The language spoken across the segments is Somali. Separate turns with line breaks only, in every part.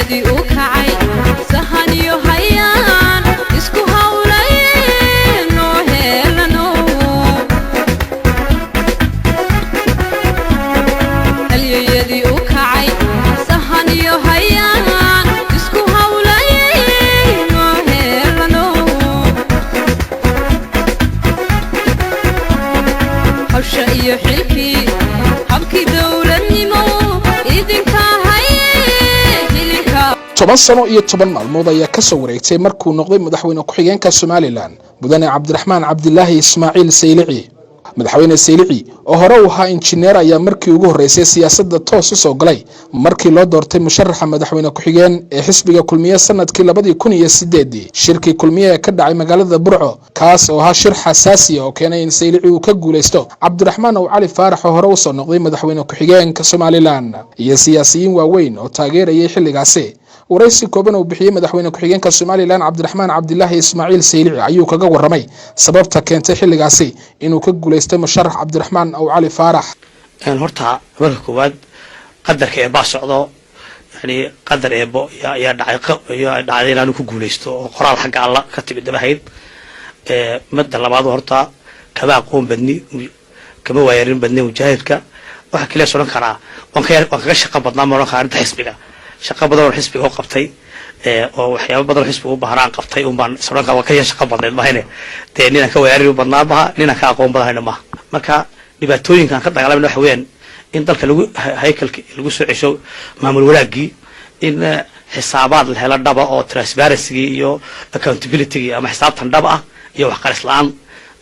halyeyadii u kacay sahan iyo hayaan isku hawlayeen oo helano halyeyadii u kacay sahan iyo hayaan isku hawlayeen oo helano hawsha iyo xilkii habkii dawladnimo idinka
toban sano iyo 10 maalmood ayaa ka soo wareegtay markuu noqday madaxweyne ku-xigeenka Soomaaliland mudane Cabdiraxmaan Cabdilaahi Ismaaciil Saylici madaxweyne Saylici oo hore u ahaa injineer ayaa markii ugu horeysay siyaasadda toos u soo galay markii loo doortay musharaxa madaxweyne ku-xigeen ee xisbiga kulmiye sanadkii 2008 shirkii kulmiye ka dhacay magaalada Burco kaas oo ahaa shir xasaasi ah oo keenay in Saylici uu ka guuleysto Cabdiraxmaan oo Cali Faarax oo hore u soo noqday madaxweyne ku-xigeenka Soomaaliland iyo siyaasiyiin waaweyn oo taageerayay xilligaasi ورئيس كوبان وبحية مدحوين كحيان كالسوماليلان عبد الرحمن عبد الله إسماعيل سيلعي أيو كغا ورمي سببتا كانت حلق عسي إنو كغوليستي مشرح عبد الرحمن أو علي فارح
يعني هورتا مركا كوباد قدر كيبا سعودو يعني قدر إيبو يا دعايين أنو كغوليستو قرال حق الله كتب الدباهيد مدى لبعضو هورتا كما قوم بدني كما ويرين بدني مجاهدك وحكي لي سولان كرا وانكا شقا بدنا مرون خارج حسبك شقة بدر حسبي هو قبتي أو حياة بدر حسبي هو بهران قبتي وبان سرنا كوكية شقة بدر ما هنا تانينا كويري وبنا بها نينا كأقوم بدر هنا ما مركا لبتوين كان خد على منه حوين إن ذلك هيكل الجسر عشوا معمول ولاقي إن حسابات الهلا دبا أو ترانسبيرنسي يو accountability أما حساب تندبا يو حق الإسلام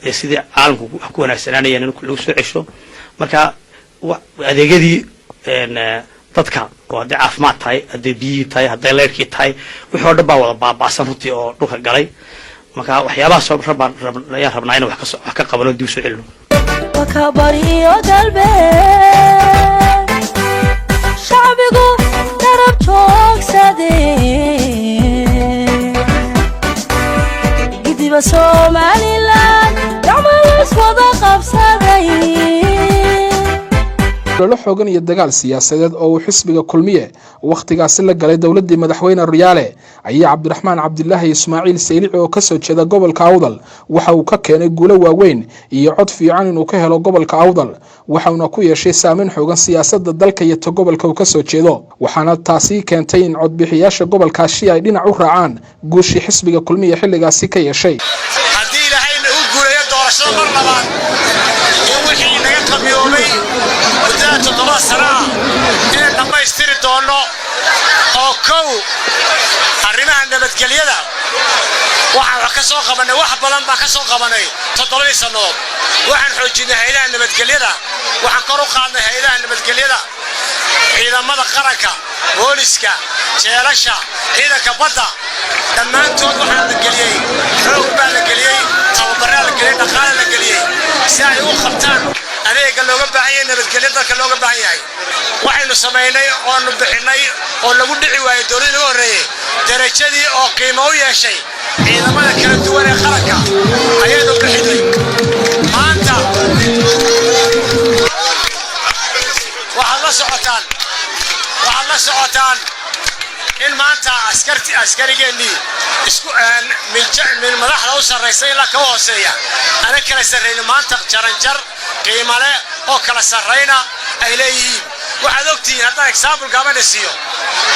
سيد عالم حكونا السنانية يعني كل جسر عشوا مركا هذه جدي إن dadka oo caafimaad tahay haday biyo tahay haday leerkii tahay wuxuu dhabaa wada baabaasan runtii oo dhulka galay marka waxyaabaha soo rabnaa in wax ka qabano dib soo celino
wakabariyo dalbe shacbigu darab joogsade gidiba Soomaaliland dhammays wada qabsaday loo xoogan iyo dagaal siyaasadeed oo xisbiga kulmiye waqtigaas la galay dawladda madaxweyne Riyaale ayaa Cabdiraxmaan Cabdilaahi Ismaaciil Saylici oo ka soo jeeda gobolka Awdal waxa uu ka keenay guulo waaweyn iyo cod fiican inuu ka helo gobolka Awdal waxaana ku yeeshay saameyn xoogan siyaasadda dalka iyo gobolka uu ka soo jeedo waxaana taasi keentay in cod bixiyaasha gobolkaasi ay dhinac u raacaan guushii xisbiga kulmiye xilligaasi ka yeeshay
hadii ilaahay uu guuleeyo doorashada mar labaad wixii naga qabiyoobay تضرب سرعة إن لما يستري دونه أو كو أرينا عند بتكليدا واحد كسوق مني واحد بلان بكسوق مني تضرب سنوب واحد حجنا هيدا عند بتكليدا واحد كروق عند هيدا عند بتكليدا إذا ما ذكرك بوليسكا شيرشة إذا كبدا لما أنتوا واحد الكلية حروب بالكلية أو برا الكلية دخل الكلية ساعي وخبطان أنا قال له جنبعي إن بتكلمنا قال له جنبعي وحين سمعنا أو نبحنا أو نقول دعوة دوري نوري درجتي أو قيمة ويا شيء إذا ما كانت دوري خلقة هيا نبحنا ما أنت وحنا سعتان إن ما أنت عسكري جني من مراحل أوصل رئيسي لك وصية أنا كلا سرين ما أنت جرنجر قيمة له أو كلا سرينا إليه وحدوكتين هذا إكسامبل كمان السيو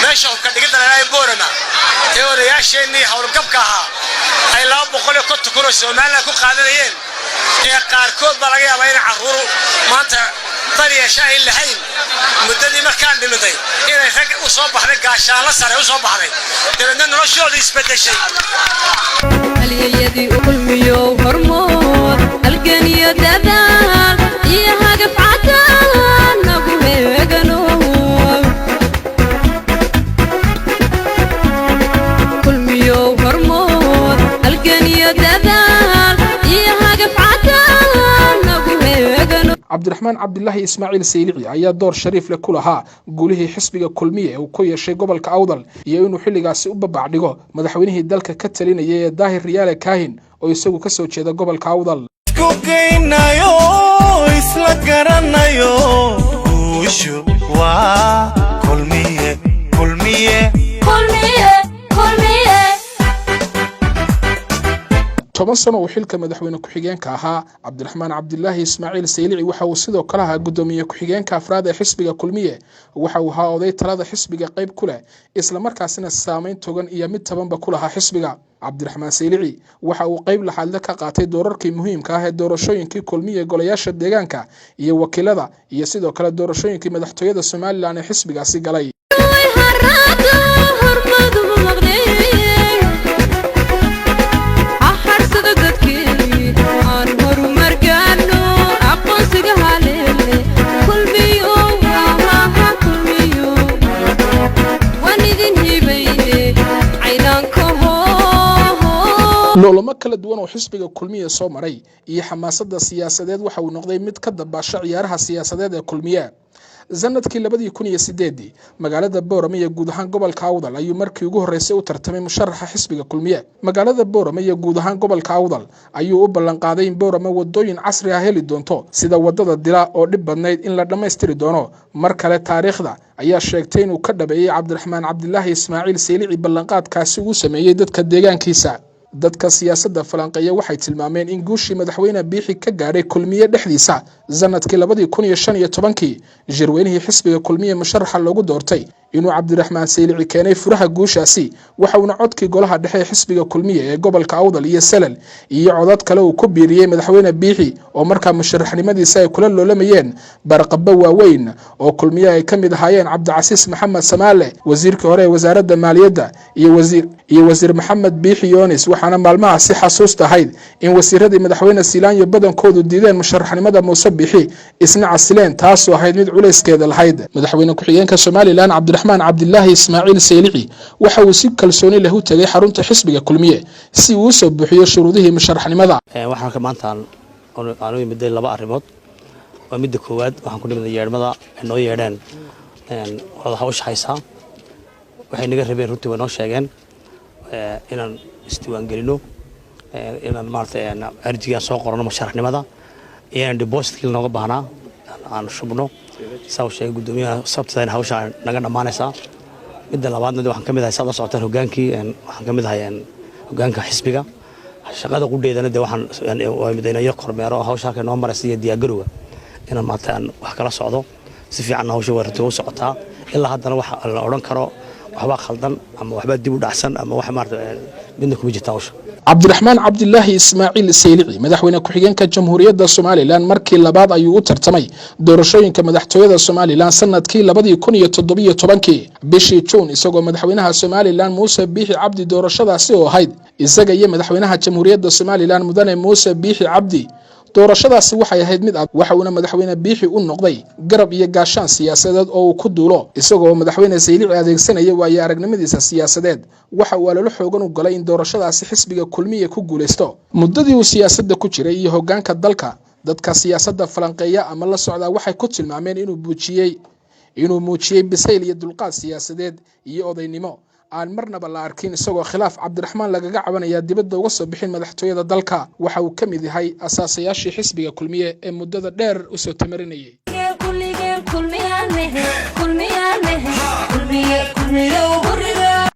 ماشي وكذا لا يبورنا تقول يا شيني حول كبكها أي لا بقول كنت كروس وما لك قادرين يا كاركود بلاقي بين عقور ما أنت طريقة شاي اللي حين مدني مكان بمدي إذا فك وصوب عليك عشان لا سر وصوب عليك تبدأ نرشوا يثبت الشيء
اليدي أقلميو هرمون الجنية دبان إياها قفعتان نبوه جنوب قلميو هرمون الجنية دبان إياها قفعتان نبوه جنوب
Cabdiraxmaan Cabdilaahi Ismaaciil Saylici ayaa door shariif leh ku lahaa guulihii xisbiga kulmiye uu ku yeeshay gobolka Awdal iyo inuu xilligaasi u babacdhigo madaxweynihii dalka ka talinayay ee Daahir Riyaale Kaahin oo isagu ka soo jeeda gobolka Awdal
ku geynayo isla garanayo guushu waa kulmiye
10 sano oo xilka madaxweyne ku-xigeenka ahaa Cabdiraxmaan Cabdilaahi Ismaaciil Saylici waxa uu sidoo kale ahaa gudoomiye ku-xigeenka afraad ee xisbiga kulmiye waxa uu ahaa oday talada xisbiga qayb ku leh isla markaasina saameyn togan iyo mid tabanba ku lahaa xisbiga Cabdiraxmaan Saylici waxa uu qayb laxaad ka qaatay doorarkii muhiimka ah ee doorashooyinkii kulmiye golayaasha deegaanka iyo wakiilada iyo sidoo kale doorashooyinkii madaxtooyada Soomaaliland ee xisbigaasi galay loolama kala duwan oo xisbiga kulmiye soo maray iyo xamaasadda siyaasadeed waxa uu noqday mid ka dabasha ciyaaraha siyaasadeed ee kulmiye sanadkii 2008 magaalada Boorama iyo guud ahaan gobolka Awdal ayuu markii ugu horeysay u tartamay musharaxa xisbiga kulmiye magaalada Boorama iyo guud ahaan gobolka Awdal ayuu u ballan qaaday in Boorama wadooyin casri ah heli doonto sida wadada Dila oo dhib badnayd in la dhameystiri doono mar kale taariikhda ayaa sheegtay inuu ka dhabeeyay Cabdiraxmaan Cabdilaahi Ismaaciil Saylici ballanqaadkaasi uu sameeyay dadka deegaankiisa dadka siyaasadda falanqeeya waxay tilmaameen in guushii madaxweyne biixi ka gaaray kulmiye dhexdiisa sanadkii 2015 jirweynihii xisbiga kulmiye musharaxa loogu doortay inuu Cabdiraxmaan Saylici keenay furaha guushaasi waxa uu codkii golaha dhexe xisbiga kulmiye ee gobolka Awdal iyo Salal iyo codad kale uu ku biiriyay madaxweyne biixi oo markaa musharaxnimadiisa ay kula loolamayeen barqaba waaweyn oo kulmiye ay kamid ahaayeen Cabdicasiis Maxamed Samaale wasiirkii hore ee wasaaradda maaliyadda iyo wasiir Maxamed Biixi Yoonis waxaana maalmaha si xasuus tahayd in wasiiradii madaxweyne Siilaanyo badankoodu diideen musharaxnimada Muuse Biixi isna casileen taas oo ahayd mid culeyskeeda lahayd madaxweyne ku-xigeenka Soomaaliland Cabdiraxmaan Cabdilaahi Ismaaciil Saylici waxa uu si kalsooni leh u tagay xarunta xisbiga kulmiye si uu soo buuxiyo shuruudihii musharaxnimada
waxaan ka maanta aan u yimid laba arrimood oo midda koowaad waxaan ku dhimay yeedmada noo yeedheen wada hawsha haysa waxay naga rabeen runtii way noo sheegeen inaan isdiiwaan gelino inaan maartay arjigaan soo qorno musharaxnimada iyo deposit nooga baahnaa aan shubno saw sheegay gudoomiyaha sabtida hawsha naga dhamaanaysa midda labaadna waxaan kamid ahay saddex socotaan hogaankii waxaan kamid ahay hogaanka xisbiga shaqada qudheedana waxaan midaynayo kormeero hawsha ka noo maraysa diyaargarowga inaan maanta wax kala socdo si fiican hawsha warto u socotaa ilaa haddana wax la oran karo waxba khaldan ama waxba dib u dhacsan ama wax maartay midna kuma jirta hawsha
Cabdiraxmaan Cabdilaahi Ismaaciil Saylici madaxweyne ku-xigeenka Jamhuuriyadda Soomaaliland markii labaad ayuu u tartamay doorashooyinka madaxtooyada Soomaaliland sanadkii 2017 bishii June isagoo madaxweynaha Soomaaliland Muuse Biixi Cabdi doorashadaasi oo ahayd isaga iyo madaxweynaha Jamhuuriyadda Soomaaliland mudane Muuse Biixi Cabdi doorashadaasi waxay ahayd mid waxa uu madaxweyne biixi u noqday garab iyo gaashaan siyaasadeed oo uu ku duulo isagoo madaxweyne Saylici adeegsanaya waayo aragnimadiisa siyaasadeed waxa uu walaalo xoogan u galay in doorashadaasi xisbiga kulmiye ku guuleysto muddadii uu siyaasadda ku jiray iyo hogaanka dalka dadka siyaasadda falanqeeya ama la socda waxay ku tilmaameen inuu muujiyay bisayl iyo dulqaad siyaasadeed iyo odaynimo aan marnaba la arkin isagoo khilaaf Cabdiraxmaan lagaga cabanaya dibadda uga soo bixin madaxtooyada dalka waxa uu kamid yahay asaasayaashii xisbiga kulmiye ee muddada dheer u soo tamarinayay kulmiye